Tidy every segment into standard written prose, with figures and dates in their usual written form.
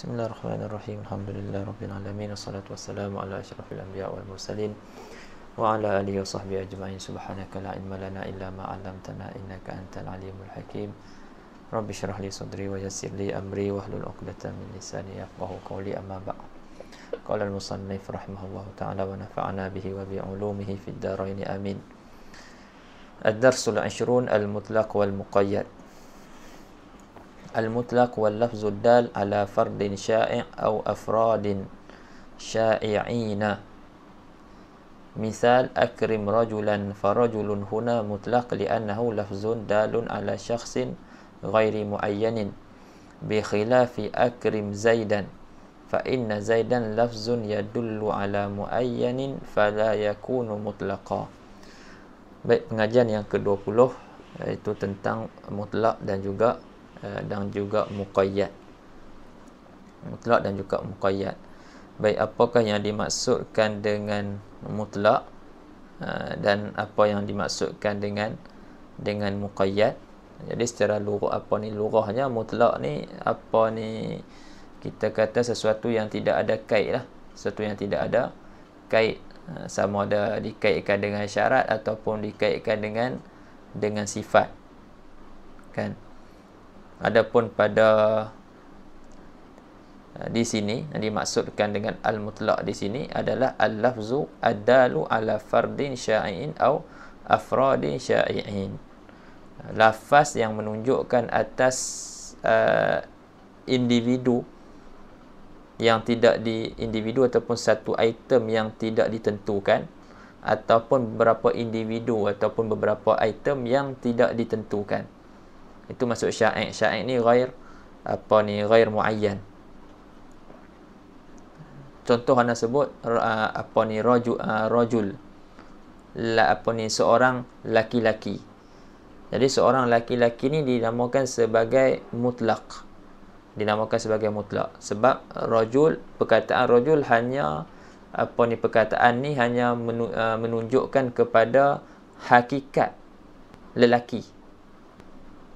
Bismillahirrahmanirrahim. Alhamdulillahirabbil alamin wassalatu wassalamu ala asyrafil anbiya wal mursalin wa ala alihi wa sahbihi ajma'in. Subhanaka la ilma lana illa ma 'allamtana innaka antal alimul hakim. Rabbi shrah li sadri wa yassir li amri wahlul 'uqdatam min lisani yafqahu qawli. Amma ba'd. Qala al-musannif rahimahullahu ta'ala wa nafa'ana bihi wa bi 'ulumihi fid dharain amin. Ad-darsul 20 al-mutlaq wal muqayyad. المطلق واللفظ الدال على فرد شائع أو أفراد شائعين. مثال أكرم رجلا، فرجل هنا مطلق لأنه لفظ دال على شخص غير معين، بخلاف أكرم زيدا فإن زيدا لفظ يدل على معين فلا يكون مطلقا. Baik, pengajian yang ke-20 iaitu tentang mutlak dan juga muqayyad. Mutlak dan juga muqayyad. Baik, apakah yang dimaksudkan dengan mutlak dan apa yang dimaksudkan dengan muqayyad? Jadi secara lughah, apa ni lughahnya mutlak ni, apa ni, kita kata sesuatu yang tidak ada kaid lah, sesuatu yang tidak ada kaid, sama ada dikaitkan dengan syarat ataupun dikaitkan dengan sifat, kan? Adapun pada di sini yang dimaksudkan dengan al-mutlaq di sini adalah al-lafzu ad-dalu ala fardin syai'in atau afradin syai'in. Lafaz yang menunjukkan atas individu yang tidak individu ataupun satu item yang tidak ditentukan, ataupun beberapa individu ataupun beberapa item yang tidak ditentukan. Itu masuk syai'. Syai' ni ghair ghair muayyan. Contoh anda sebut rajul seorang laki-laki. Jadi seorang laki-laki ni dinamakan sebagai mutlaq. Dinamakan sebagai mutlaq sebab rajul, perkataan rajul hanya perkataan ni hanya menunjukkan kepada hakikat lelaki,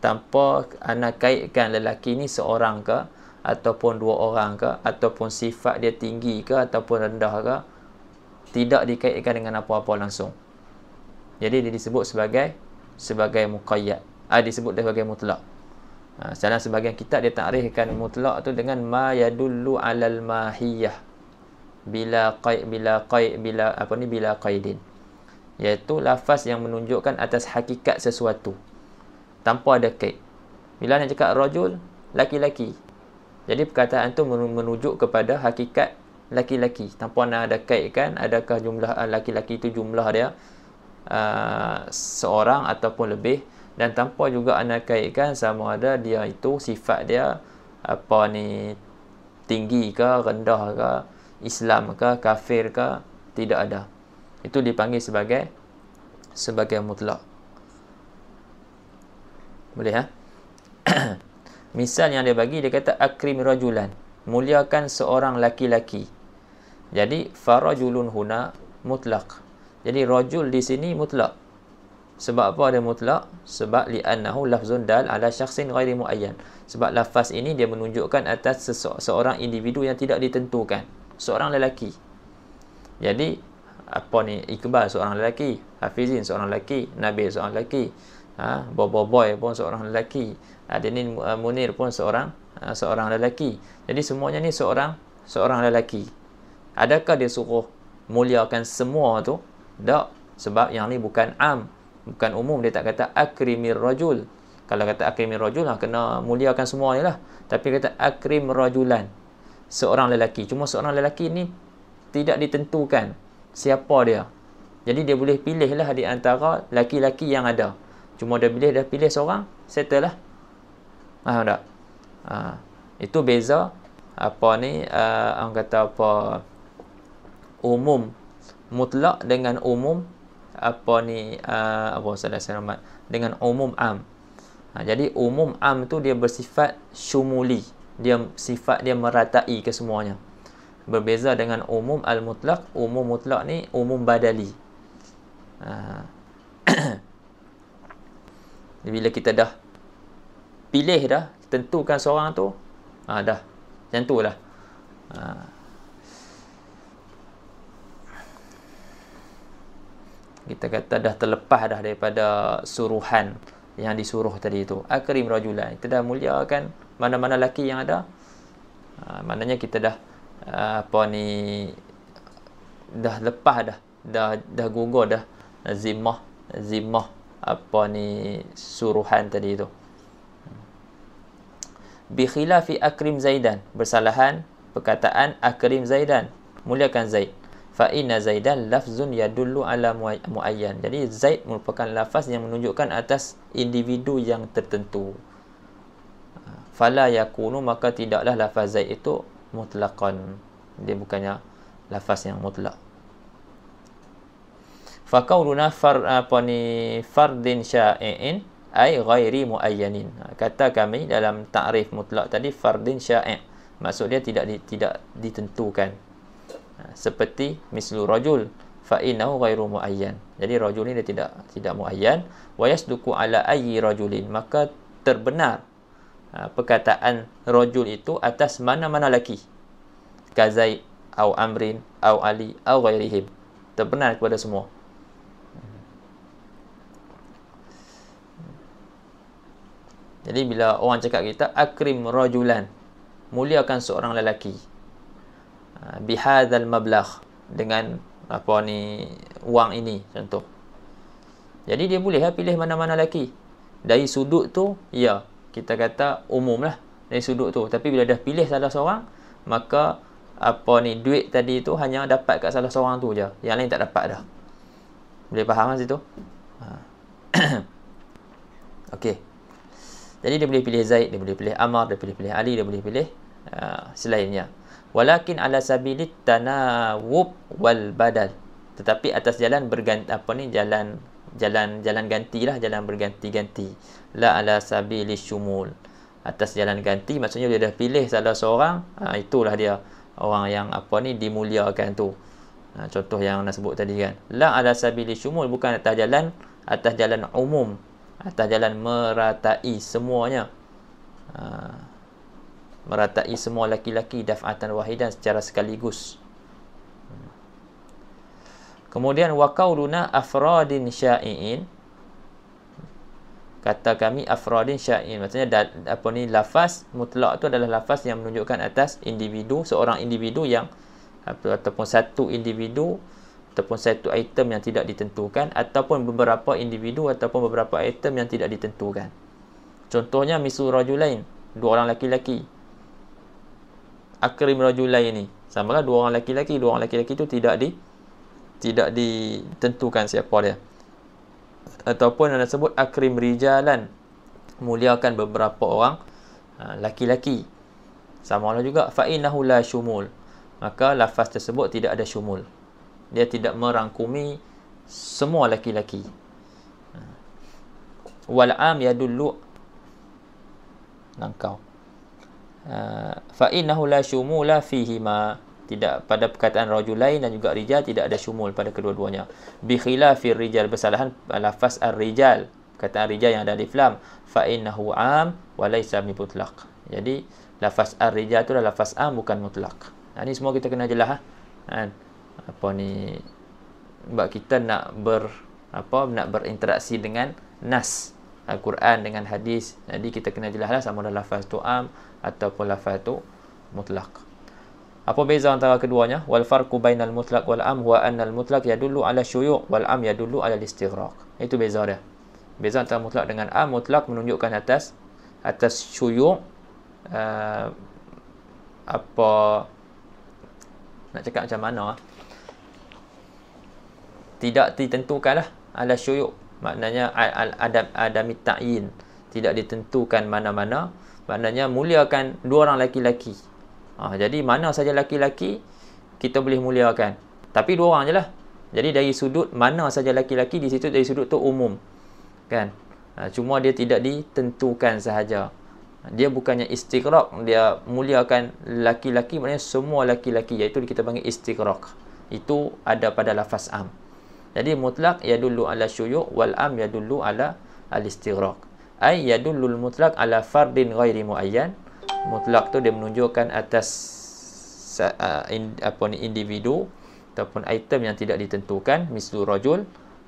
tanpa anda kaitkan lelaki ni seorang ke ataupun dua orang ke, ataupun sifat dia tinggi ke ataupun rendah ke, tidak dikaitkan dengan apa-apa langsung. Jadi dia disebut sebagai muqayyad, disebut sebagai mutlaq. Dalam sebahagian kitab dia takrifkan mutlaq tu dengan ma yadullu alal mahiyah bila qaidin, iaitu lafaz yang menunjukkan atas hakikat sesuatu tanpa ada kaid. Bila nak cakap rajul, laki-laki, jadi perkataan tu menuju kepada hakikat laki-laki tanpa nak ada kaid, kan? Adakah jumlah laki-laki itu jumlah dia seorang ataupun lebih, dan tanpa juga anda kaitkan sama ada dia itu sifat dia tinggi ke, rendah ke, Islam ke, kafir ke, tidak ada. Itu dipanggil sebagai mutlaq. Boleh, ha? Misal yang dia bagi, dia kata akrim rajulan, muliakan seorang laki-laki. Jadi farajulun huna mutlaq. Jadi rajul di sini mutlaq. Sebab apa dia mutlaq? Sebab li'annahu lafzun dal ala syakhsin ghairi muayyan. Sebab lafaz ini dia menunjukkan atas seorang individu yang tidak ditentukan, seorang lelaki. Jadi Iqbal seorang lelaki, Hafizin seorang lelaki, Nabil seorang lelaki, Bobo Boy pun seorang lelaki, Adenin Munir pun seorang lelaki. Jadi semuanya ni seorang lelaki. Adakah dia suruh muliakan semua tu? Tak, sebab yang ni bukan am, bukan umum. Dia tak kata akrimir rajul. Kalau kata akrimir rajul, kena muliakan semua ni lah. Tapi kata akrim rajulan, seorang lelaki. Cuma seorang lelaki ni tidak ditentukan siapa dia. Jadi dia boleh pilih lah di antara laki-laki yang ada. Cuma dah pilih seorang, settle lah. Faham tak? Itu beza orang kata umum mutlak dengan umum dengan umum am. Jadi umum am tu dia bersifat syumuli, sifat dia meratai ke semuanya. Berbeza dengan umum al-mutlaq. Umum mutlak ni umum badali. Bila kita dah pilih dah, tentukan seorang tu, dah. Macam itulah. Kita kata dah terlepas dah daripada suruhan yang disuruh tadi itu. Akrim rajulan. Kita dah muliakan mana-mana lelaki yang ada. Maknanya kita dah dah lepas dah gugur dah zimmah suruhan tadi itu. Bi khilafi akrim zaidan, bersalahan perkataan akrim zaidan, muliakan zaid. Fa inna zaidan lafzun yadullu ala muayyan. Jadi zaid merupakan lafaz yang menunjukkan atas individu yang tertentu. Fala yakunu, maka tidaklah lafaz zaid itu mutlaqan. Dia bukannya lafaz yang mutlak. Fa qauluna fardin sya'i'in ay ghairi muayyanin. Kata kami dalam takrif mutlak tadi, fardin sya'i', maksud dia tidak ditentukan. Seperti mislu rajul fa innahu ghairu muayyan. Jadi rajul ni dia tidak muayyan. Wa yasduqu ala ayyi rajulin, maka terbenar perkataan rajul itu atas mana-mana lelaki. Ka Zaid au Amrin au Ali au ghairihim. Terbenar kepada semua. Jadi bila orang cakap kita akrim rajulan, muliakan seorang lelaki, bihadzal mablagh, dengan wang ini contoh. Jadi dia boleh pilih mana-mana lelaki. Dari sudut tu ya, kita kata umum lah dari sudut tu. Tapi bila dah pilih salah seorang, maka duit tadi tu hanya dapat kat salah seorang tu je, yang lain tak dapat dah. Boleh faham kan situ? Okey. Jadi dia boleh pilih Zaid, dia boleh pilih Ammar, dia boleh pilih Ali, dia boleh pilih selainnya. Walakin ala sabilit tanawub wal badal. Tetapi atas jalan berganti, jalan gantilah, jalan berganti-ganti. La ala sabilis syumul. Atas jalan ganti, maksudnya dia dah pilih salah seorang, itulah dia orang yang dimuliakan tu. Contoh yang nak sebut tadi kan. La ala sabilis syumul, bukan atas jalan umum, atas jalan meratai semuanya. Meratai semua laki-laki daf'atan wahidan, secara sekaligus. Kemudian wa qauluna afradin sya'i'in, kata kami afradin sya'i'in, maksudnya lafaz mutlak tu adalah lafaz yang menunjukkan atas individu, seorang individu yang ataupun satu individu ataupun satu item yang tidak ditentukan, ataupun beberapa individu ataupun beberapa item yang tidak ditentukan. Contohnya misal rajulain, dua orang laki-laki. Akrim rajulain ni samalah dua orang laki-laki. Dua orang laki-laki tu tidak ditentukan siapa dia. Ataupun anda sebut akrim rijalan, muliakan beberapa orang laki-laki. Samalah juga fa innahu la syumul, maka lafaz tersebut tidak ada syumul. Dia tidak merangkumi semua laki-laki. Wal am yadullu nangkau. Fa innahu la syumula fihima, tidak pada perkataan rajulain dan juga rijal tidak ada syumul pada kedua-duanya. Bi khilafir rijal, bersalahan lafaz ar-rijal, perkataan rijal yang ada alif lam, fa innahu am wa laysa mutlaq. Jadi lafaz ar-rijal tu adalah lafaz am, bukan mutlak. Ini semua kita kena jelas kan. Sebab kita nak berinteraksi dengan nas Al-Quran dengan hadis. Jadi kita kena jelaslah sama ada lafaz tu am ataupun lafaz tu mutlak. Apa beza antara keduanya? Wal farqu bainal mutlaq wal am huwa anna al mutlaq yadullu ala syuyu' wal am yadullu ala al-istighraq. Itu beza dia. Beza antara mutlak dengan am, mutlak menunjukkan atas syuyu', nak cakap macam mana? Tidak ditentukanlah, ala syuyu', maknanya adami ta'yin, tidak ditentukan mana-mana, maknanya muliakan dua orang laki-laki. Jadi mana saja laki-laki kita boleh muliakan, tapi dua orang je lah. Jadi dari sudut mana saja laki-laki, di situ dari sudut tu umum kan. Cuma dia tidak ditentukan sahaja. Dia bukannya istighraq, dia muliakan laki-laki, maknanya semua laki-laki, iaitu kita panggil istighraq. Itu ada pada lafaz am. Jadi mutlaq yadullu ala syuyu' wal am yadullu ala al-istighraq. Ay yadullu al-mutlaq ala fardin ghairi muayyan Mutlak tu dia menunjukkan atas individu ataupun item yang tidak ditentukan, mislu rajul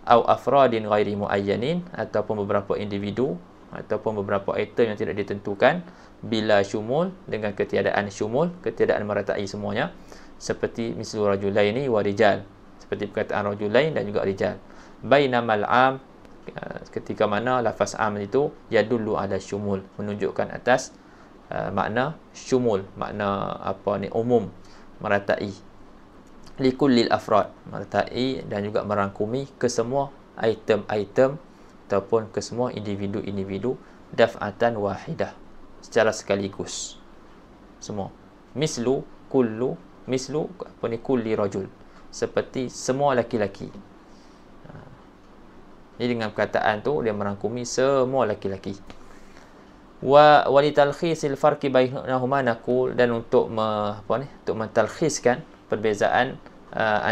au afradin ghairi muayyanin, ataupun beberapa individu ataupun beberapa item yang tidak ditentukan, bila syumul, dengan ketiadaan syumul, ketiadaan meratai semuanya, seperti mislu rajulaini wa rijal, seperti perkataan rajulain dan juga rijal. Bainamal am, ketika mana lafaz am itu yadullu ala syumul, menunjukkan atas makna syumul, makna umum, meratai, likullil afrad, meratai dan juga merangkumi ke semua item-item ataupun ke semua individu-individu, daf'atan wahidah, secara sekaligus semua. Mislu kullu, mislu kulli rajul, seperti semua laki-laki. Jadi dengan perkataan tu dia merangkumi semua laki-laki. Wa walitalkhisil farqi bainahuma naqul, dan untuk untuk mentalkhiskan perbezaan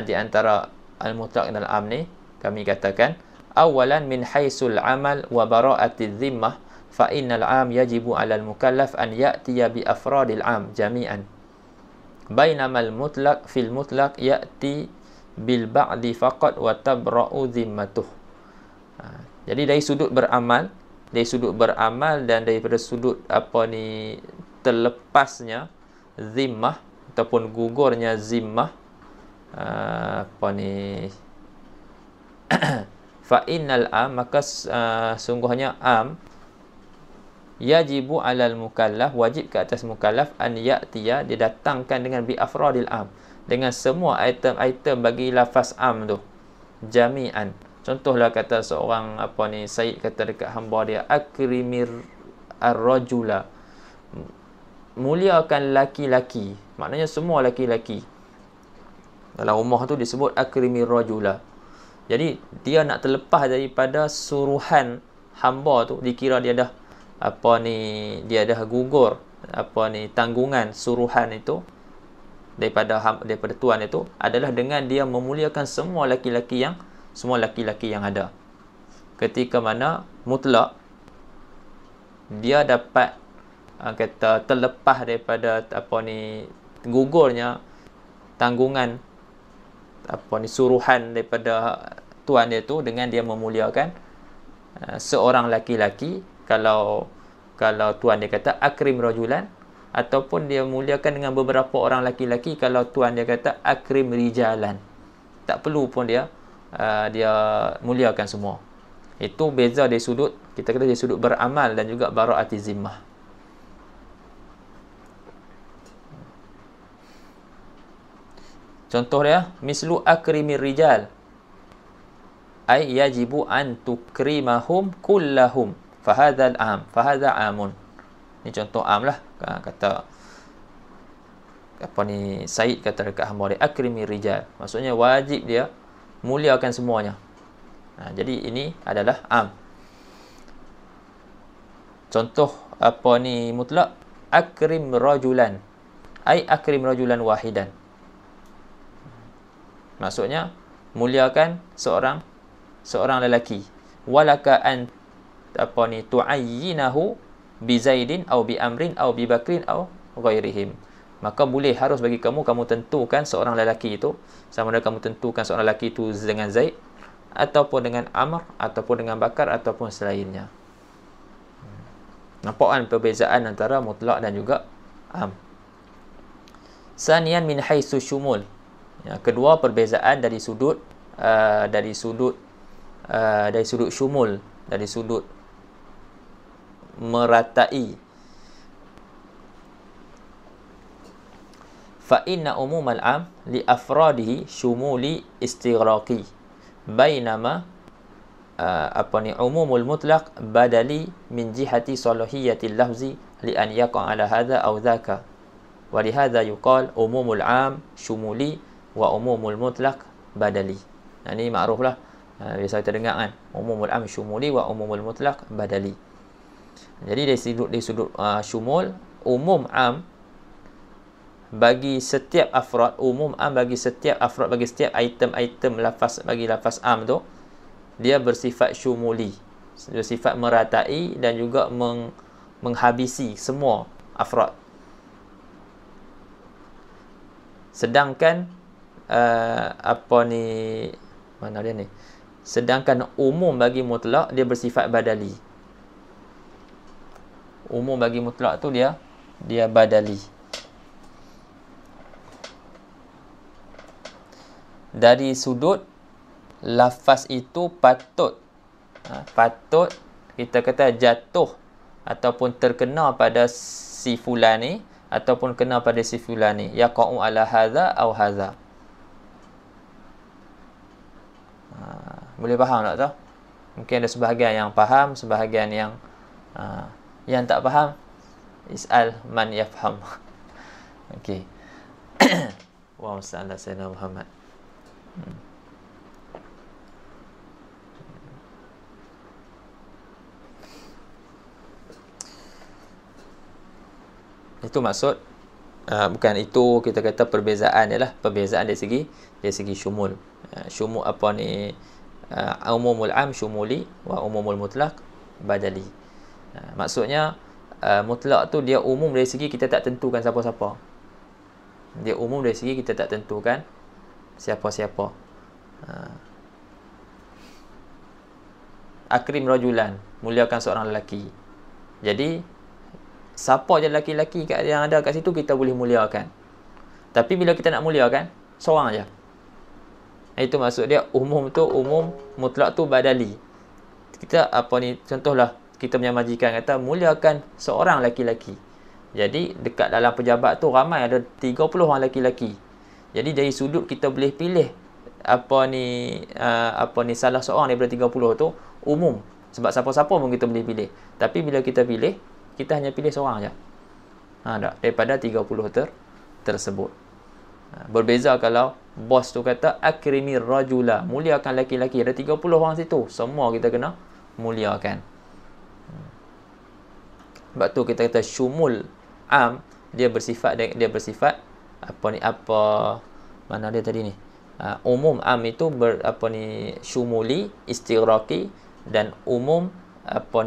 di antara al-mutlaq dan al-am ni, kami katakan awalan min haisul amal wa bara'atiz zimmah fa innal am yajibu 'alal mukallaf an ya'tiya bi afradil am jami'an, bainamal mutlaq fil mutlaq ya'ti bil ba'di faqat wa tabra'u zimmatuh. Jadi dari sudut beramal, dan daripada sudut terlepasnya zimmah ataupun gugurnya zimmah, fa innal am, maka sungguhnya am, yajibu 'alal mukallaf, wajib ke atas mukallaf, an ya'tiya, didatangkan dengan bi afradil am, dengan semua item-item bagi lafaz am tu jami'an. Contohlah kata seorang Said kata dekat hamba dia, akrimir ar-rajula, muliakan laki-laki, maknanya semua laki-laki. Dalam rumah tu disebut akrimir rajula. Jadi dia nak terlepas daripada suruhan hamba tu, dikira dia dah dia dah gugur tanggungan suruhan itu daripada tuan itu, adalah dengan dia memuliakan semua laki-laki yang ada. Ketika mana mutlak, dia dapat terlepas daripada gugurnya tanggungan suruhan daripada tuan dia tu, dengan dia memuliakan seorang laki-laki. Kalau tuan dia kata akrim rajulan, ataupun dia muliakan dengan beberapa orang laki-laki kalau tuan dia kata akrim rijalan, tak perlu pun dia muliakan semua. Itu beza dari sudut, kita kata dari sudut beramal dan juga bara'ati zimmah. Contoh dia, mislu akrimir rijal, ay yajibu an tukrimahum kullahum, fahadzal am, fahadza amun. Ini contoh am lah. Kata Said kata dekat hamba dia, akrimir rijal, maksudnya wajib dia muliakan semuanya. Jadi ini adalah am. Contoh mutlak, akrim rajulan, ay akrim rajulan wahidan, maksudnya muliakan seorang lelaki. Walaka an tu'ayyinahu bi zaidin au bi amrin au bi bakrin au ghairihim, maka boleh, harus bagi kamu tentukan seorang lelaki itu, sama ada kamu tentukan seorang lelaki itu dengan Zaid, ataupun dengan Amr, ataupun dengan Bakar, ataupun selainnya. Nampak kan perbezaan antara mutlak dan juga am. Sanian min haitsu syumul. Kedua, perbezaan dari sudut syumul, dari sudut meratai. Fa inna umumal am li afradihi syumuli istighraqi, bainama umumul mutlaq badali min jihati salahiyatil lafzi li an yaqa ala hadha aw dhaka, wa li hadha yuqal umumul am syumuli wa umumul mutlaq badali. Ini makruf lah, biasa kita dengar kan, umumul am syumuli wa umumul mutlaq badali. Jadi dari sudut syumul, umum am bagi setiap afrad, umum am bagi setiap afrad, bagi setiap item lafaz, bagi lafaz am tu, dia bersifat syumuli, bersifat meratai dan juga menghabisi semua afrad. Sedangkan apa ni, mana dia ni? Sedangkan umum bagi mutlak dia bersifat badali. Umum bagi mutlak tu dia badali. Dari sudut lafaz itu patut kita kata jatuh ataupun terkena pada si fulan ni, ataupun kena pada si fulan ni, yaqa'u ala hadza aw hadza. Boleh faham tak tu? Mungkin ada sebahagian yang faham, sebahagian yang tak faham. Is'al man yafham. Okey. Wa sallallahu sayyidina Muhammad. Itu maksud bukan itu kita kata perbezaan ialah perbezaan dari segi syumul. Syumul apa ni, umumul am syumuli wa umumul mutlaq badali. Maksudnya mutlak tu dia umum dari segi kita tak tentukan siapa-siapa. Dia umum dari segi kita tak tentukan siapa-siapa. Akrim rajulan, muliakan seorang lelaki. Jadi siapa je lelaki-lelaki yang ada kat situ kita boleh muliakan. Tapi bila kita nak muliakan, seorang aja. Itu maksud dia umum tu, umum mutlak tu badali. Kita apa ni, contohlah kita punya majikan kata muliakan seorang lelaki-lelaki. Jadi dekat dalam pejabat tu ramai, ada 30 orang lelaki-lelaki. Jadi dari sudut kita boleh pilih apa ni salah seorang daripada 30 tu umum. Sebab siapa-siapa pun kita boleh pilih. Tapi bila kita pilih, kita hanya pilih seorang aja. Tak, daripada 30 tersebut. Berbeza kalau bos tu kata akrimir rajula, muliakan lelaki-lelaki. Ada 30 orang situ, semua kita kena muliakan. Sebab tu kita kata syumul am dia bersifat mana dia tadi ni? Umum am itu syumuli, istighraqi, dan umum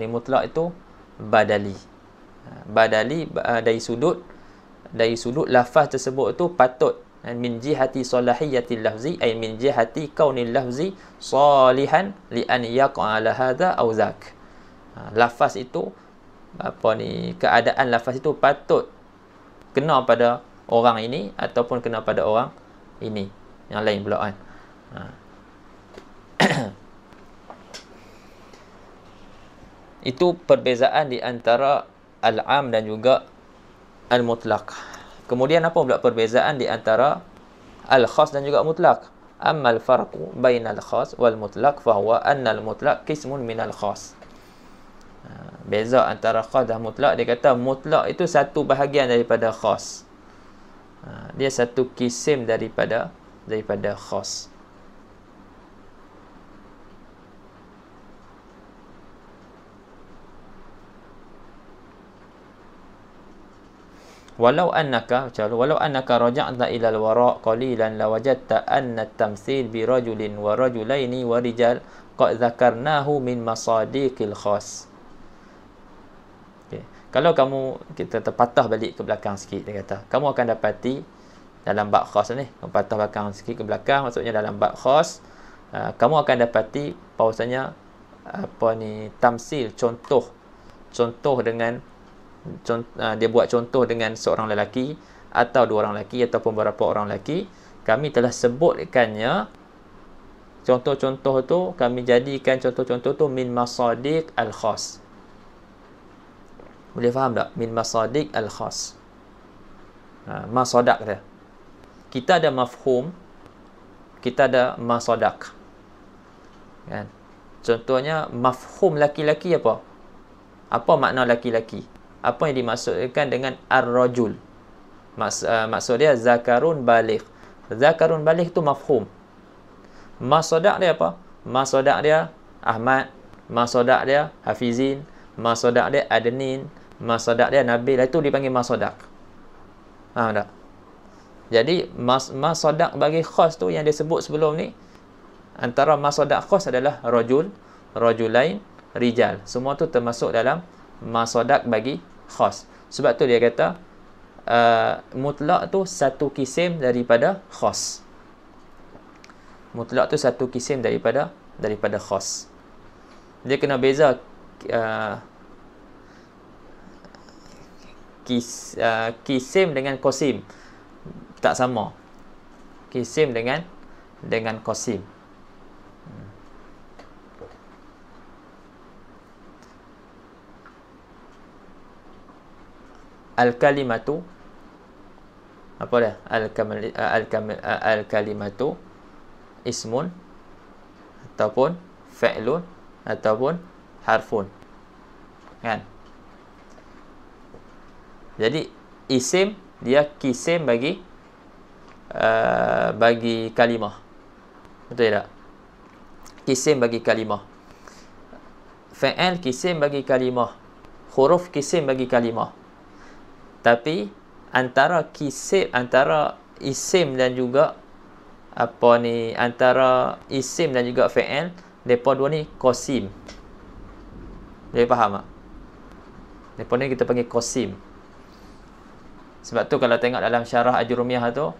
mutlak itu badali. Badali dari sudut lafaz tersebut tu patut min jihati salahiyatil lafzi, ay min jihati kaunil lafzi salihan li an yaqa ala hadza aw zak. Lafaz itu keadaan lafaz itu patut kena pada orang ini ataupun kena pada orang ini, yang lain pula kan. Itu perbezaan di antara al-am dan juga al-mutlaq. Kemudian apa pula perbezaan di antara al-khas dan juga mutlaq? Amma al-farqu bainal khas wal mutlaq fa huwa anna al-mutlaq qismun min al-khas. Beza antara khas dan mutlak, dia kata mutlak itu satu bahagian daripada khas. Dia satu kisim daripada khas. Walau annaka raja'ta ila al-wara' qalilan lawajadta anna at-tamthil bi rajulin wa rajulaini wa rijal qad dzakarnahu min masadiqil khas. Kalau kita terpatah balik ke belakang sikit, dia kata kamu akan dapati dalam bab khas ni, patah belakang sikit ke belakang, maksudnya dalam bab khas kamu akan dapati bahawasanya tamsil, contoh dengan dia buat contoh dengan seorang lelaki atau dua orang lelaki ataupun beberapa orang lelaki. Kami telah sebutkannya contoh-contoh tu, kami jadikan contoh-contoh tu min masadiq al-khas. Boleh faham tak? Min masadiq al-khas. Masadak dia. Kita ada mafhum, kita ada masadak. Kan? Contohnya mafhum laki-laki apa? Apa makna laki-laki? Apa yang dimaksudkan dengan ar-rajul? Maksud dia zakarun baligh. Zakarun baligh tu mafhum. Masadak dia apa? Masadak dia Ahmad, masadak dia Hafizin, masadak dia Adnin, masadak dia Nabil. Itu dipanggil masadak. Faham tak? Jadi masadak bagi khas tu yang disebut sebelum ni, antara masadak khas adalah rajul, rajulain, rijal. Semua tu termasuk dalam masadak bagi khas. Sebab tu dia kata mutlak tu satu kisim daripada khas. Mutlak tu satu kisim daripada khas. Dia kena beza kisim dengan qasim. Tak sama. Kisim dengan qasim. Al-kalimatu, apa dia? Al-kalimatu ismun ataupun fi'lun ataupun harfun. Kan? Jadi isim dia kisim bagi kalimah. Betul tak? Kisim bagi kalimah. Fi'il kisim bagi kalimah. Huruf kisim bagi kalimah. Tapi antara isim dan juga antara isim dan juga fi'il, depa dua ni qasim. Dia faham tak? Depa ni kita panggil qasim. Sebab tu kalau tengok dalam syarah Ajrumiyah tu,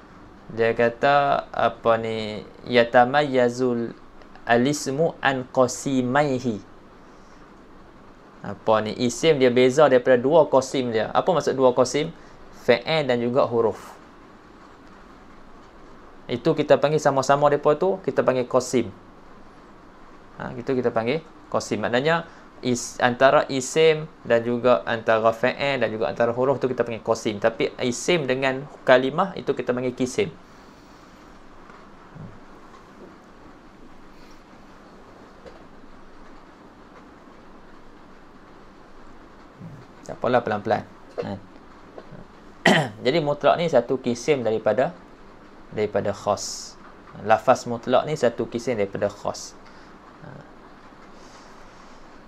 dia kata yatamayyazul alismu an qasimaihi. Isim dia beza daripada dua qasim dia. Apa maksud dua qasim? Fi'il dan juga huruf. Itu kita panggil sama-sama depa tu kita panggil qasim. Itu kita panggil qasim. Maknanya antara isim dan juga antara fi'il dan juga antara huruf tu kita panggil qasim. Tapi isim dengan kalimah itu kita panggil kisim. Tak apalah, pelan-pelan. Jadi mutlak ni satu kisim daripada khas. Lafaz mutlak ni satu kisim daripada khas.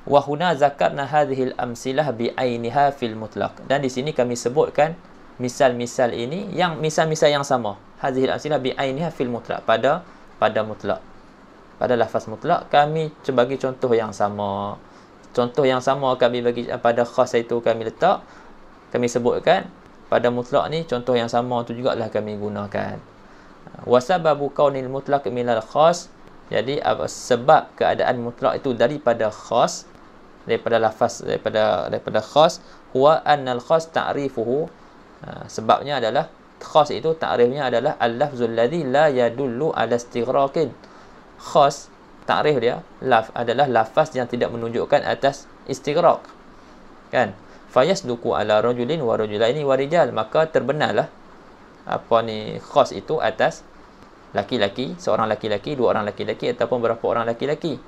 Wa huna zakarna hadhihi al-amsilah bi ainiha fil mutlaq. Dan di sini kami sebutkan misal-misal ini yang misal-misal yang sama. Hadhihi al-amsilah bi ainiha fil mutlaq, pada mutlak. Pada lafaz mutlak kami bagi contoh yang sama. Contoh yang sama kami bagi pada khas itu kami letak, kami sebutkan pada mutlak ni contoh yang sama tu jugalah kami gunakan. Wasababu kaunil mutlaq minal khas. Jadi sebab keadaan mutlak itu daripada khas, daripada lafaz daripada khas, huwa annal khas ta'rifuhu. Sebabnya adalah khas itu ta'rifnya adalah al-lafzul ladzi la yadullu ala istighraqin. Khas takrif dia adalah lafaz yang tidak menunjukkan atas istighraq. Kan? Fayasduqu ala rajulin wa rajulaini wa rijal. Maka terbenarlah khas itu atas laki-laki, seorang laki-laki, dua orang laki-laki ataupun berapa orang laki-laki.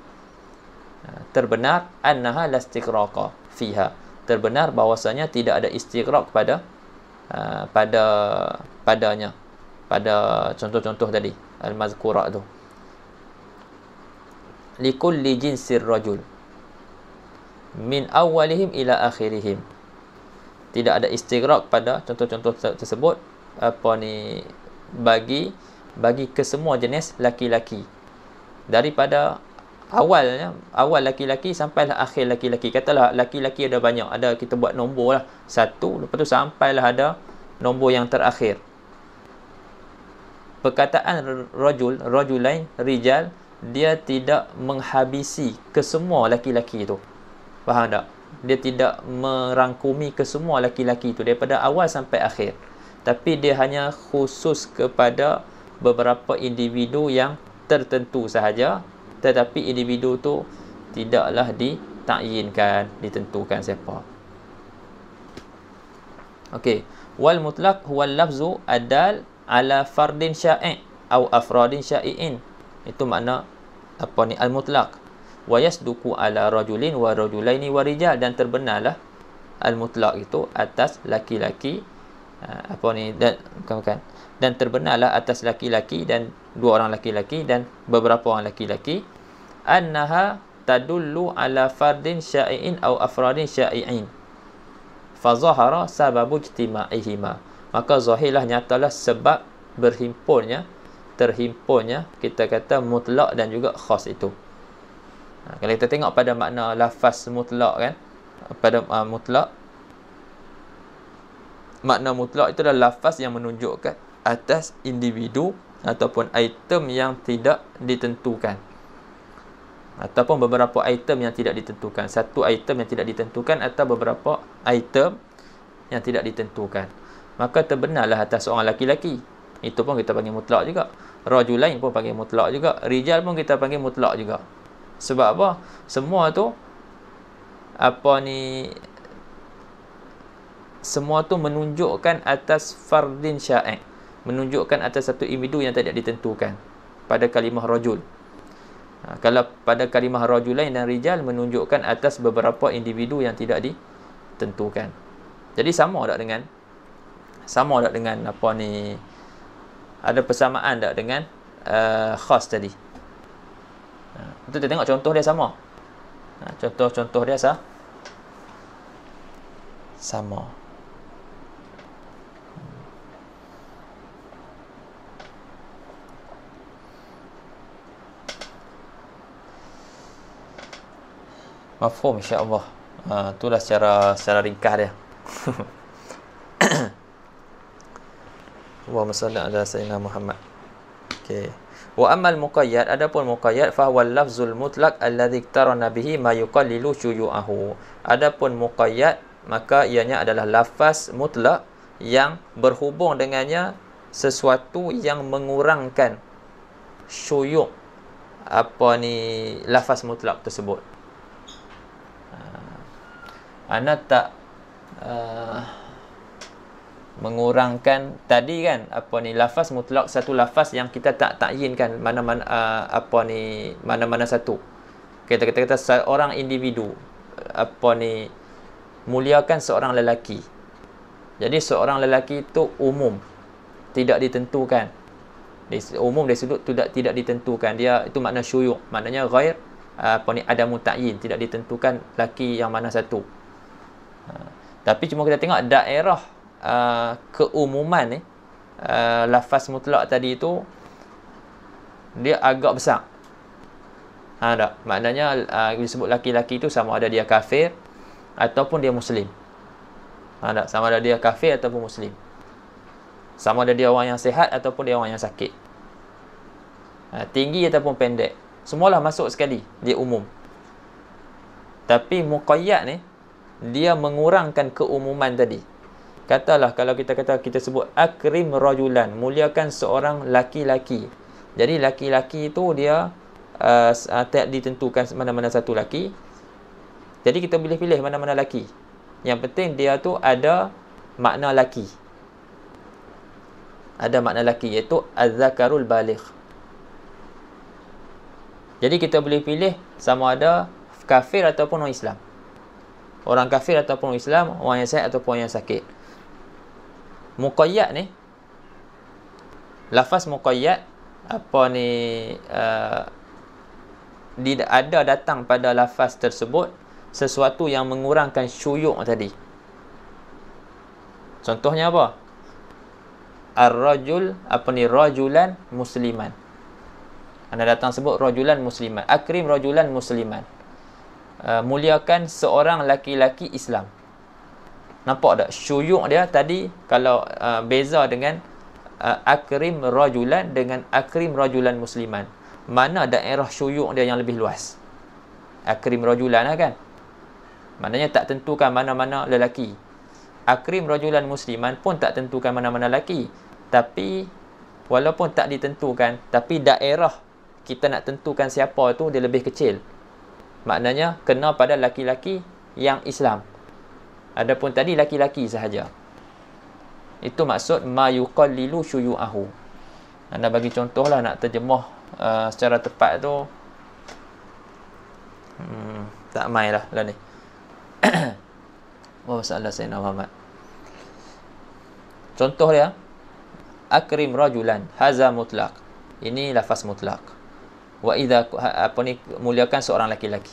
Terbenar annaha la istighraqa fiha. Terbenar bahawasanya tidak ada istighraq padanya. Pada contoh-contoh tadi al-mazkura tu. Likulli jinsir rajul min awalihim ila akhirihim. Tidak ada istighraq pada contoh-contoh tersebut bagi kesemua jenis laki-laki, daripada awal laki-laki sampailah akhir laki-laki. Katalah laki-laki ada banyak, ada kita buat nombor lah 1, lepas tu sampailah ada nombor yang terakhir. Perkataan rajul, rajulain, rijal, dia tidak menghabisi kesemua laki-laki itu. Faham tak? Dia tidak merangkumi kesemua laki-laki itu daripada awal sampai akhir. Tapi dia hanya khusus kepada beberapa individu yang tertentu sahaja. Tetapi individu tu tidaklah ditakyinkan, ditentukan siapa. Okey. Wal mutlaq huwa al-lafzu adal ala fardin sya'i' atau afradin sya'i'in. Itu makna al-mutlaq. Wa yasduqu ala rajulin wa rajulaini wa rijal. Dan terbenarlah al-mutlaq itu atas laki-laki dan terbenarlah atas laki-laki dan dua orang laki-laki dan beberapa orang laki-laki, annaha tadullu ala fardin sya'i'in atau afradin sya'i'in fa zahara sababu ijtima'ihima. Maka zahirlah, nyatalah sebab terhimpunnya kita kata mutlak dan juga khas itu. Kalau kita tengok pada makna lafaz mutlak kan, pada mutlak makna mutlak itu adalah lafaz yang menunjukkan atas individu ataupun item yang tidak ditentukan, ataupun beberapa item yang tidak ditentukan. Satu item yang tidak ditentukan atau beberapa item yang tidak ditentukan. Maka terbenarlah atas seorang laki-laki. Itu pun kita panggil mutlak juga. Rajulain pun panggil mutlak juga. Rijal pun kita panggil mutlak juga. Sebab apa? Semua tu semua tu menunjukkan atas fardin syai', menunjukkan atas satu individu yang tidak ditentukan pada kalimah rajul. Kalau pada kalimah rajulain dan rijal menunjukkan atas beberapa individu yang tidak ditentukan. Jadi sama tak dengan ada persamaan tak dengan khas tadi. Kita tengok contoh dia sama. Contoh dia sama. Mafhum insya-Allah. Itulah secara ringkas dia. Allahumma salli ala sayyidina Muhammad. Okey. Wa ammal muqayyad, adapun muqayyad fa huwa lafzul mutlaq alladhi iqtarana bihi ma yuqallilu syuyu'ahu. Adapun muqayyad maka ianya adalah lafaz mutlak yang berhubung dengannya sesuatu yang mengurangkan syuyu' lafaz mutlak tersebut. Ana tak mengurangkan tadi kan lafaz mutlak, satu lafaz yang kita tak takyinkan mana-mana mana-mana satu. Kita kata seorang individu muliakan seorang lelaki. Jadi seorang lelaki itu umum, tidak ditentukan. Umum dari sudut tidak ditentukan. Dia itu makna syuyu', maknanya ghair adamu ta'yin, tidak ditentukan laki yang mana satu. Tapi cuma kita tengok daerah keumuman lafaz mutlak tadi itu dia agak besar. Tak? Maknanya disebut laki-laki itu sama ada dia kafir ataupun dia muslim. Tak? Sama ada dia kafir ataupun muslim. Sama ada dia orang yang sihat ataupun dia orang yang sakit. Tinggi ataupun pendek. Semualah masuk sekali, dia umum. Tapi muqayyad ni dia mengurangkan keumuman tadi. Katalah kalau kita sebut akrim rajulan, muliakan seorang laki-laki. Jadi laki-laki itu dia tak ditentukan mana-mana satu laki. Jadi kita boleh pilih mana-mana laki. Yang penting dia tu ada makna laki. Ada makna laki, iaitu az-zakarul baligh. Jadi kita boleh pilih sama ada kafir ataupun orang Islam. Orang kafir ataupun Islam, orang yang sihat ataupun orang yang sakit. Muqayyad ni, lafaz muqayyad ada datang pada lafaz tersebut sesuatu yang mengurangkan syuyu' tadi. Contohnya apa? Ar-rajul rajulan musliman. Anda datang sebut rajulan musliman. Akrim rajulan musliman. Muliakan seorang laki-laki Islam. Nampak tak syuyu' dia tadi kalau beza dengan akrim rajulan dengan akrim rajulan musliman. Mana daerah syuyu' dia yang lebih luas? Akrim rajulan kan? Maknanya tak tentukan mana-mana lelaki. Akrim rajulan musliman pun tak tentukan mana-mana lelaki. Tapi walaupun tak ditentukan, tapi daerah kita nak tentukan siapa tu dia lebih kecil. Maknanya kena pada laki-laki yang Islam. Adapun tadi laki-laki sahaja. Itu maksud ma yuqallilu syuyu'ahu. Anda bagi contohlah nak terjemah secara tepat tu. Tak main lah ni. Masalah Sayyidina Muhammad. Contoh dia akrim rajulan, haza mutlaq. Ini lafaz mutlaq. Wa idza muliakan seorang laki-laki.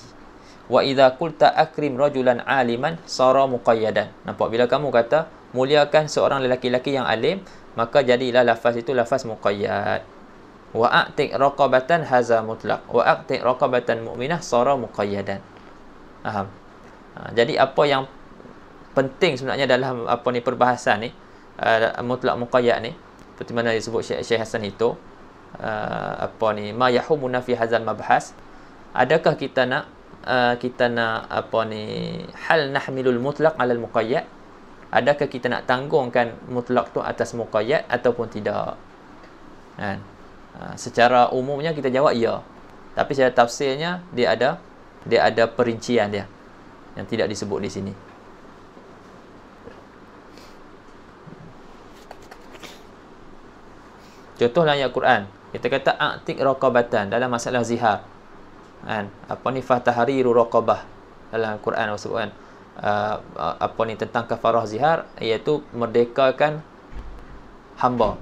Wa idza qulta akrim rajulan aliman sara muqayyadan. Nampak bila kamu kata muliakan seorang lelaki-lelaki yang alim, maka jadilah lafaz itu lafaz muqayyad. Wa a'tiq raqabatan haza mutlaq. Wa a'tiq raqabatan mu'minah sara muqayyadan. Faham? Jadi apa yang penting sebenarnya dalam perbahasan ni, mutlak muqayyad ni, seperti mana disebut Syekh Hasan itu, ma yahumuna fi hadzal mabhas. Adakah kita nak hal nahmilul mutlaq 'ala al muqayyad? Adakah kita nak tanggungkan mutlak tu atas muqayyad ataupun tidak? Kan? Secara umumnya kita jawab ya. Tapi secara tafsirnya dia ada perincian dia yang tidak disebut di sini. Contohlah ayat Quran. Kita kata a'tiq raqabatan dalam masalah zihar. Kan? Fatahriru raqabah dalam Quran disebutkan tentang kafarah zihar, iaitu merdekakan hamba.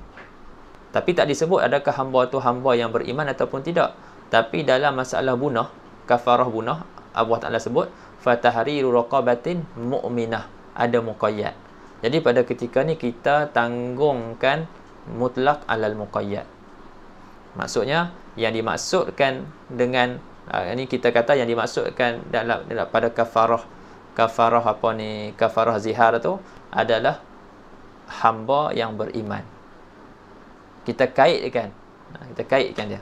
Tapi tak disebut adakah hamba tu hamba yang beriman ataupun tidak. Tapi dalam masalah bunah, kafarah bunah, Allah Ta'ala sebut fatahriru raqabatin mu'minah, ada muqayyad. Jadi pada ketika ni kita tanggungkan mutlak alal muqayyad. Maksudnya yang dimaksudkan dengan ini kita kata yang dimaksudkan dalam pada kafarah zihar tu adalah hamba yang beriman. Kita kaitkan dia.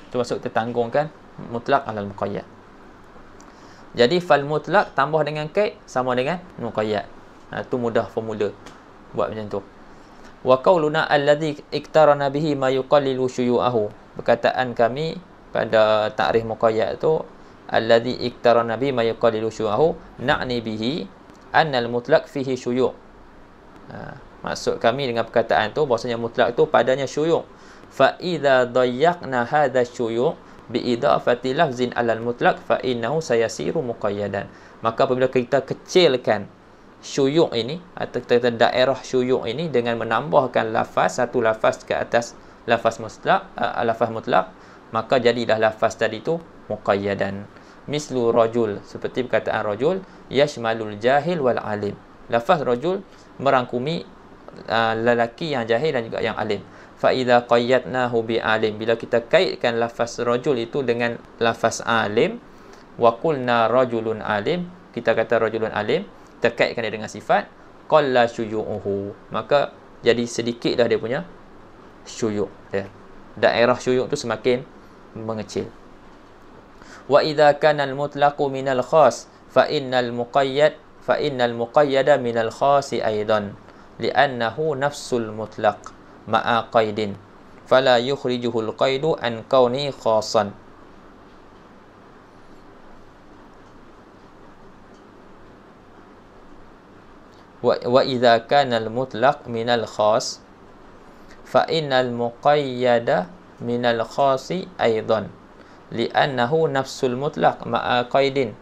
Itu maksud kita tanggungkan mutlak alal muqayyad. Jadi fal mutlak tambah dengan kait sama dengan muqayyad. Itu mudah formula buat macam tu. Wa qauluna alladhi iktarana bihi ma yuqallilu syuyu'ahu. Perkataan kami pada ta'rif muqayyad tu alladhi iktarana bihi ma yuqallilu syuyu'ahu na'ni bihi annal mutlaq fihi syuyu'. Maksud kami dengan perkataan tu bahasanya mutlak tu padanya syuyu'. Fa idza dayyaqna hadha syuyu' bi idafati lafzin alal mutlaq fa innahu sayasiru muqayyadan. Maka apabila kita kecilkan syuyuk ini atau kita daerah syuyuk ini dengan menambahkan satu lafaz ke atas lafaz mutlaq, maka jadilah lafaz tadi tu muqayyadan. Mislu rajul, seperti perkataan rajul, yashmalul jahil wal alim. Lafaz rajul merangkumi lelaki yang jahil dan juga yang alim. Fa idza qayyadnahu bi alim, bila kita kaitkan lafaz rajul itu dengan lafaz alim, wa qulna rajulun alim, kita kata rajulun alim, terkaitkan dia dengan sifat qalla syuyu'uhu, maka jadi sedikit dah dia punya syuyuk dia. Daerah syuyuk tu semakin mengecil. Wa idza kana al-mutlaqu minal khas fa innal muqayyada minal khasi aidan li'annahu nafsul mutlaq ma'a qaidin fala yukhrijuhu al-qaidu an kauni khasan. Wa idza kana al-mutlaq minal khas fa innal muqayyada minal khasi aidan li'annahu nafsul mutlaq ma'a qaidin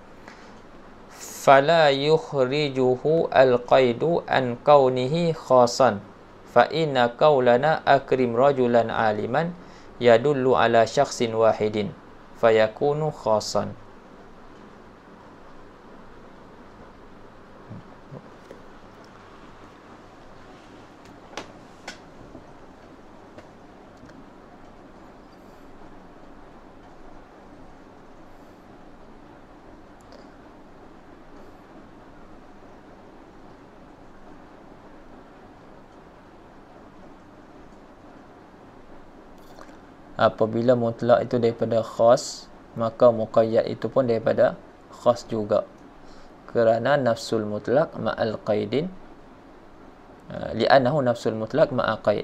fala yukhrijuhu al-qaidu an kaunihi khasan fa inna qaulana akrim rajulan aliman yadullu ala syakhsin wahidin fayakunu khasan. Apabila mutlak itu daripada khas, maka muqayyad itu pun daripada khas juga, kerana nafsul mutlak ma'al qaidin li'annahu nafsul mutlak ma'a qaid.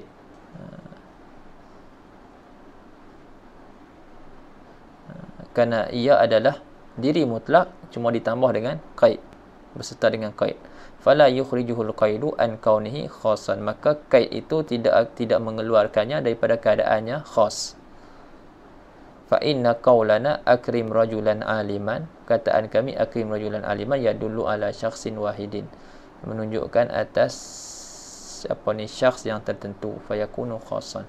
Kerana ia adalah diri mutlak cuma ditambah dengan qaid, berserta dengan qaid. Fala yukhrijuhul qaidu an kaunihi khasan, maka qaid itu tidak mengeluarkannya daripada keadaannya khas. Fa inna qaulana akrim rajulan aliman, kataan kami akrim rajulan aliman yadullu ala syakhsin wahidin, menunjukkan atas syakhs yang tertentu, fayakunu khasan.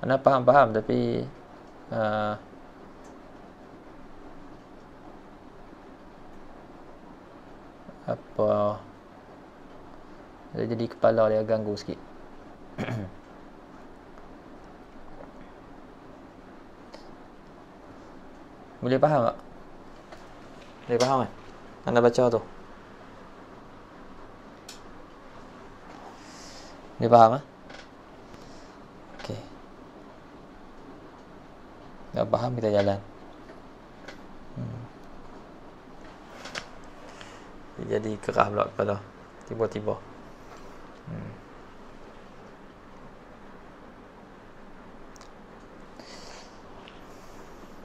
Anda faham tapi jadi kepala dia ganggu sikit. Boleh faham tak? Boleh faham kan? Anda baca tu. Boleh faham kan? Okey. Dah faham, kita jalan. Jadi kerah pula kepala tiba-tiba.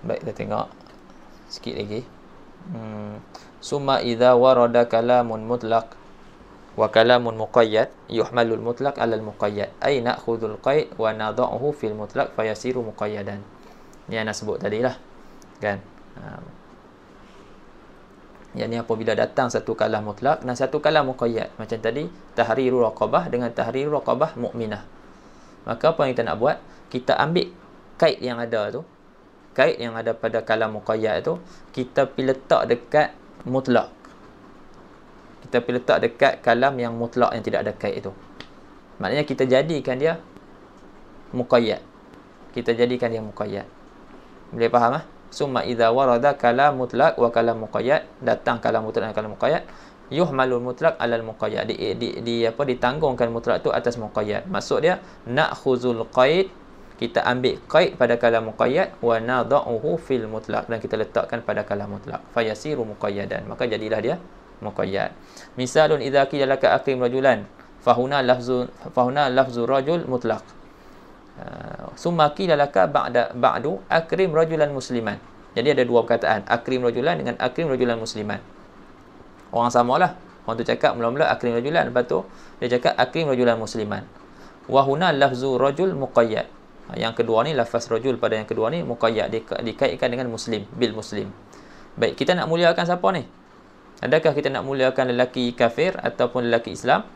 Baik, kita tengok sikit lagi. Summa idza warada kalamun mutlaq wa kalamun muqayyad yuhmalul mutlaq 'ala al-muqayyad ay na'khudhul qaid wa nadha'uhu fil mutlaq fayasiru muqayyadan. Ni ana sebut tadilah, kan? Yang ni apabila datang satu kalam mutlak dan satu kalam muqayyad, macam tadi tahriru raqabah dengan tahriru raqabah mukminah, maka apa yang kita nak buat, kita ambil kaid yang ada tu, kaid yang ada pada kalam muqayyad tu, kita pergi letak dekat mutlak, kita pergi letak dekat kalam yang mutlak yang tidak ada kaid itu. Maknanya kita jadikan dia muqayyad, kita jadikan dia muqayyad. Boleh faham ah? Summa idza warada kalam mutlaq wa kalam muqayyad, datang kalam mutlaq dan kalam muqayyad, yuhmalul mutlaq 'alal muqayyad, ditanggungkan mutlaq tu atas muqayyad. Maksud dia na'khuzul qaid, kita ambil qaid pada kalam muqayyad, wa nadha'uhu fil mutlaq, dan kita letakkan pada kalam mutlaq, fayasiru muqayyadan, maka jadilah dia muqayyad. Misalun idza qila laka aqim rajulan fahuna lafzu rajul mutlaq. Summa qila laka ba'du akrim rajulan musliman. Jadi ada dua perkataan, akrim rajulan dengan akrim rajulan musliman. Orang samalah. Orang tu cakap mula-mula akrim rajulan, lepas tu dia cakap akrim rajulan musliman. Wa huna lafzu rajul muqayyad. Yang kedua ni, lafaz rajul pada yang kedua ni muqayyad, dikaitkan dengan muslim, bil muslim. Baik, kita nak muliakan siapa ni? Adakah kita nak muliakan lelaki kafir ataupun lelaki Islam?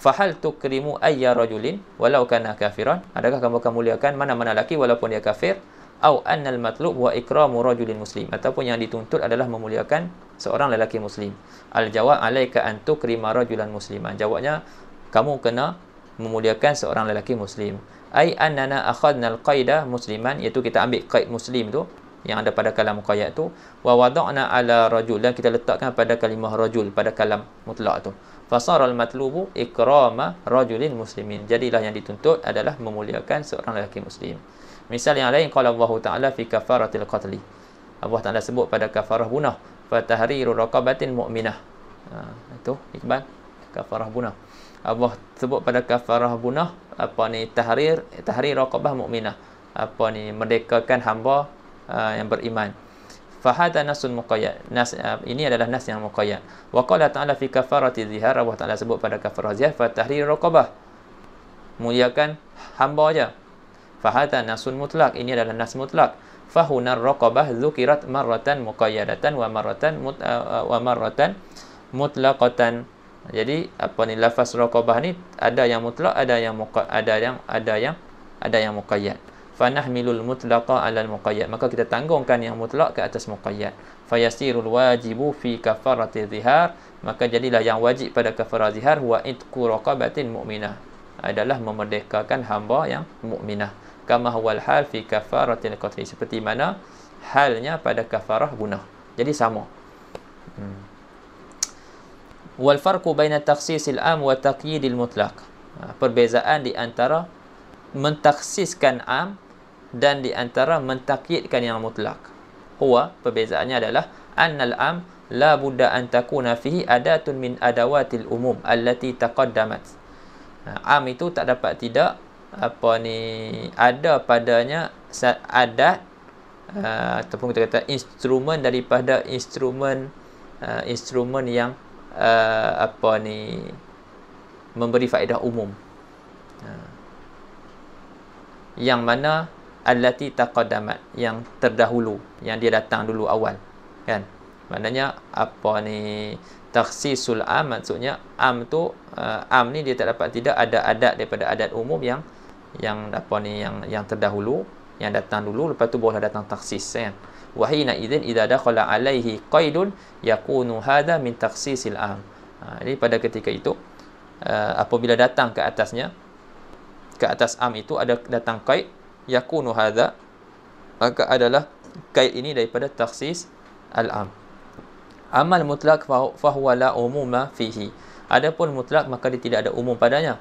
Fahal tukrimu ayya rajulin walau kana kafiran, adakah kamu akan muliakan mana-mana lelaki walaupun dia kafir? Au annal matlub wa ikramu rajulin muslim, ataupun yang dituntut adalah memuliakan seorang lelaki muslim. Al jawab alaika an tukrima rajulan musliman, jawabnya kamu kena memuliakan seorang lelaki muslim. Ai annana akhadna al qaida musliman, iaitu kita ambil qaid muslim tu yang ada pada kalam muqayyad tu, wa wada'na ala rajul, dan kita letakkan pada kalimah rajul pada kalam mutlaq tu. Fasara al-matlubu ikrama rajulin muslimin, jadilah yang dituntut adalah memuliakan seorang lelaki muslim. Misal yang lain, qala Allah Ta'ala fi kafaratil qatli, Allah Ta'ala sebut pada kafarah bunah, fa tahriru raqabatin mu'minah. Itu Iqbal, kafarah bunah. Allah sebut pada kafarah bunah apa ni, tahrir raqabah mu'minah, apa ni, merdekakan hamba yang beriman. Fahada nasun muqayyad, nas ini adalah nas yang muqayyad. Wa qala ta'ala fi kafarati zihar, Allah Ta'ala sebut pada kafarah zihar, fa tahrir raqabah, muliakan hamba aja. Fahada nasun mutlaq, ini adalah nas mutlaq. Fahunar raqabah dzukirat marratan muqayyadatan wa marratan mutlaqatan. Jadi apa ni, lafaz raqabah ni ada yang mutlaq, ada yang muqayyad. Fanahmilul mutlaqa 'alal muqayyad, maka kita tanggungkan yang mutlak ke atas muqayyad. Fayasirul wajibu fi kafarati zihar, maka jadilah yang wajib pada kafarah zihar wa itqu raqabatin mu'minah, adalah memerdekakan hamba yang mukminah. Kama huwal hal fi kafaratil qatl, seperti mana halnya pada kafarah bunuh. Jadi sama. Wal farqu baina takhsisil am wa taqyidil mutlaq, perbezaan di antara mentakhsiskan am dan di antara mentakyidkan yang mutlak. Huwa, perbezaannya adalah annal am la budda an takuna fihi adatun min adawatil umum allati taqaddamat. Am itu tak dapat tidak apa ni, ada padanya adat ataupun kita kata instrumen daripada instrumen yang apa ni, memberi faedah umum, yang mana allati taqaddamat, yang terdahulu, yang dia datang dulu awal, kan? Maknanya apa ni, takhsisul am, maksudnya am tu am ni dia tak dapat tidak ada adat daripada adat umum yang apa ni, yang terdahulu, yang datang dulu, lepas tu barulah datang takhsis, kan? Wa hina idzin idza dakhala alaihi qaidun yakunu hadha min takhsisil am. Jadi pada ketika itu apabila datang ke atasnya, ke atas am itu ada datang qaid, yakunu hadza, maka adalah qaid ini daripada takhsis al-am. Amal mutlak fahuwa la umuma fihi. Adapun mutlak maka dia tidak ada umum padanya.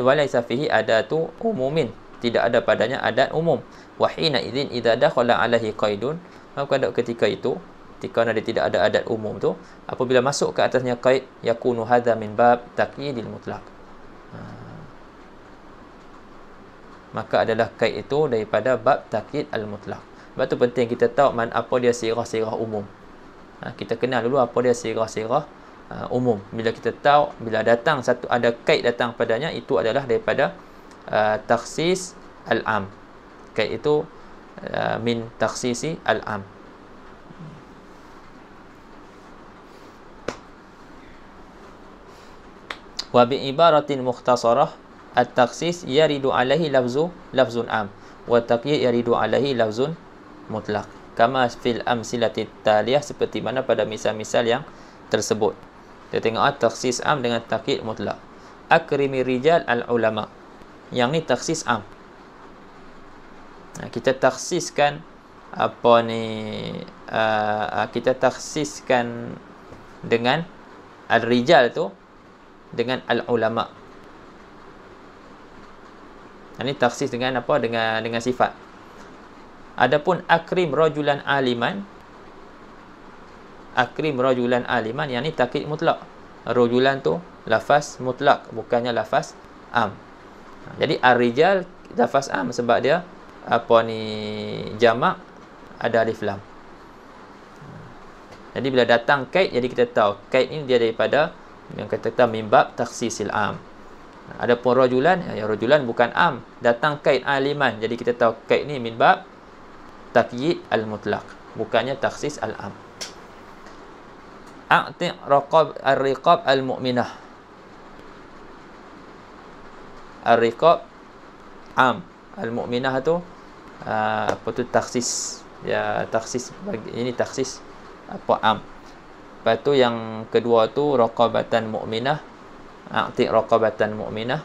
Walaysa fihi adatu umumin. Tidak ada padanya adat umum. Wa hina idzin idza dakhala alaihi qaidun, maka ketika itu, ketika dia tidak ada adat umum tu, apabila masuk ke atasnya qaid, yakunu hadza min bab taqyidil mutlak. Maka adalah qaid itu daripada bab taqyid al-mutlak. Sebab tu penting kita tahu apa dia sirah-sirah umum. Kita kenal dulu apa dia sirah-sirah umum. Bila kita tahu, bila datang satu ada qaid datang padanya, itu adalah daripada takhsis al-am. Qaid itu min takhsisi al-am. Wa bi ibaratin mukhtasarah at-takhsis yaridu alaihi lafzun am wa taqyid yaridu alaihi lafzun mutlaq kama fil amsilati taliyah, seperti mana pada misal-misal yang tersebut. Kita tengok takhsis am dengan taqyid mutlaq. Akrimi rijal al-ulama, yang ni takhsis am. Kita takhsiskan apa ni, kita takhsiskan dengan al-rijal tu dengan al-ulama. Ini takhsis dengan apa? Dengan sifat. Adapun akrim rajulan aliman, akrim rajulan aliman, yang ni takkid mutlak. Rajulan tu lafaz mutlak, bukannya lafaz am. Jadi ar-rijal lafaz am sebab dia apa ni jamak, ada alif lam. Jadi bila datang kaid, jadi kita tahu kaid ini dia daripada yang kata mimbab takhsisil am. Adapun rajulan, ya rajulan bukan am, datang kaid aliman, jadi kita tahu kaid ni mimbab taqyid al-mutlaq, bukannya takhsis al-am. A'ti' raqab ar-riqab al-mu'minah. Ar-riqab am, al-mu'minah tu apa tu takhsis, ya takhsis bagi ini takhsis apa am. Lepas tu yang kedua tu raqabatan mu'minah, a'ti' raqabatan mu'minah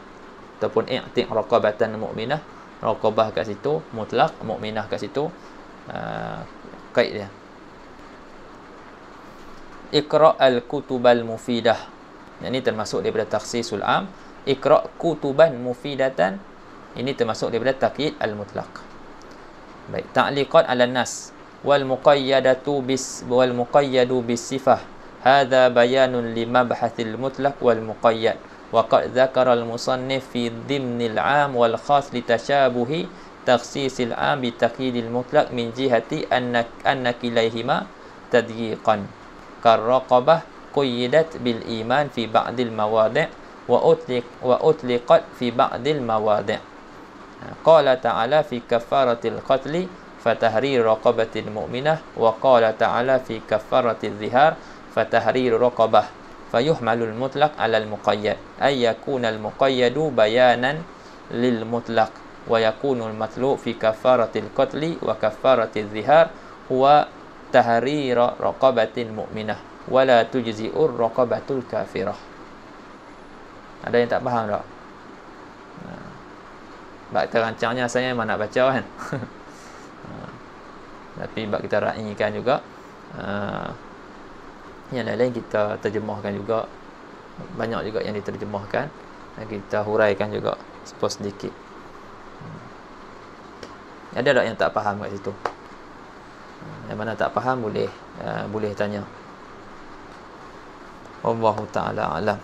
ataupun i'ti' raqabatan mu'minah. Raqabah kat situ mutlak, mu'minah kat situ qaid dia. Iqra' al-kutubal mufidah, yang ini termasuk daripada takhsisul am. Iqra' kutuban mufidatan, ini termasuk daripada taqyid al-mutlaq. Baik, ta'liqat 'ala nas wal muqayyadatu bis sifah. Hadza bayanun limabhathil mutlaq wal muqayyad. Wa qad dzakara al-musannif fi dhimnil 'am wal khas li tashabuhi takhsisil 'am bi taqyidil mutlaq min jihati anna kilayhima tadyiqan. Karraqabah qayyidat bil iman fi ba'dil mawadi' wa utliqat fi ba'dil mawadi'. Qala ta'ala fi kafaratil qatli fatahrir raqabatin mu'minah, wa qala ta'ala fi kafaratil zihar fatahrir raqabah, fayuhmalul mutlaq 'alal muqayyad ay yakunal muqayyadu bayanan lil mutlaq, wa yakunul matlu' fi kafaratil qatli wa kafaratil zihar huwa tahrir raqabatin mu'minah wa la tujzi'ur raqabatul kafirah. Ada yang tak faham tak? Bab terancangnya saya memang nak baca kan. Tapi bab kita raikan juga, yang lain kita terjemahkan juga. Banyak juga yang diterjemahkan, kita huraikan juga sedikit. Ada tak yang tak faham kat situ? Yang mana tak faham boleh tanya. Wallahu ta'ala alam.